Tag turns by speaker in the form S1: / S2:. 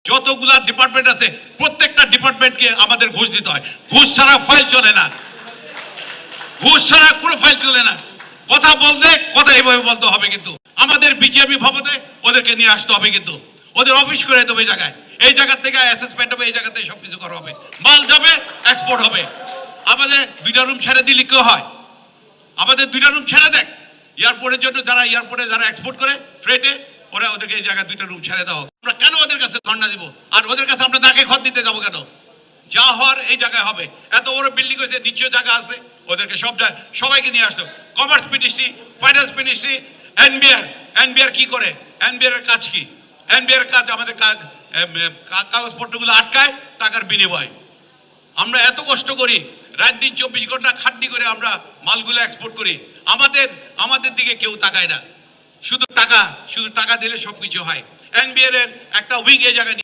S1: যতগুলা ডিপার্টমেন্ট আছে প্রত্যেকটা ডিপার্টমেন্টকে আমাদের ঘুষ দিতে হয়। ঘুষ ছাড়া ফাইল চলে না, ঘুষ ছাড়া কোনো ফাইল চলে না। কথা বলতে কথা এইভাবে বলতে হবে, কিন্তু আমাদের বিজেপি ভবনে ওদেরকে নিয়ে আসতে হবে, কিন্তু ওদের অফিস করে দেবে এই জায়গায়, এই জায়গা থেকে অ্যাসেসমেন্ট হবে, এই জায়গা থেকে সবকিছু করা হবে, মাল যাবে এক্সপোর্ট হবে। আমাদের 2টা রুম ছেড়ে দিলে কেউ হয়? আমাদের 2টা রুম ছেড়ে দেখ, এয়ারপোর্টের জন্য যারা এয়ারপোর্টে যারা এক্সপোর্ট করে ফ্রেটে, ওরা ওদেরকে এই জায়গায় 2টা রুম ছেড়ে দাও। আমরা কেন ওদের কাছে ধর্ণা দিব? আর ওদের কাছে আমরা নাকে খত দিতে যাবো কেন? যা হওয়ার এই জায়গায় হবে। এত বড় বিল্ডিং হয়েছে, নিচেও জায়গা আছে, ওদেরকে সবাইকে নিয়ে আসতো। Commerce ministry, finance ministry, NBR কি করে? এনবিআর এর কাজ কি? এনবিআর কাজ আমাদের কাগজপত্রগুলো আটকায় টাকার বিনিময়। আমরা এত কষ্ট করি, রাত দিন 24 ঘন্টা খাটনি করে আমরা মালগুলো এক্সপোর্ট করি, আমাদের দিকে কেউ তাকায় না। শুধু টাকা দিলে সবকিছু হয়। এনবিআর এর একটা উইং এই জায়গায়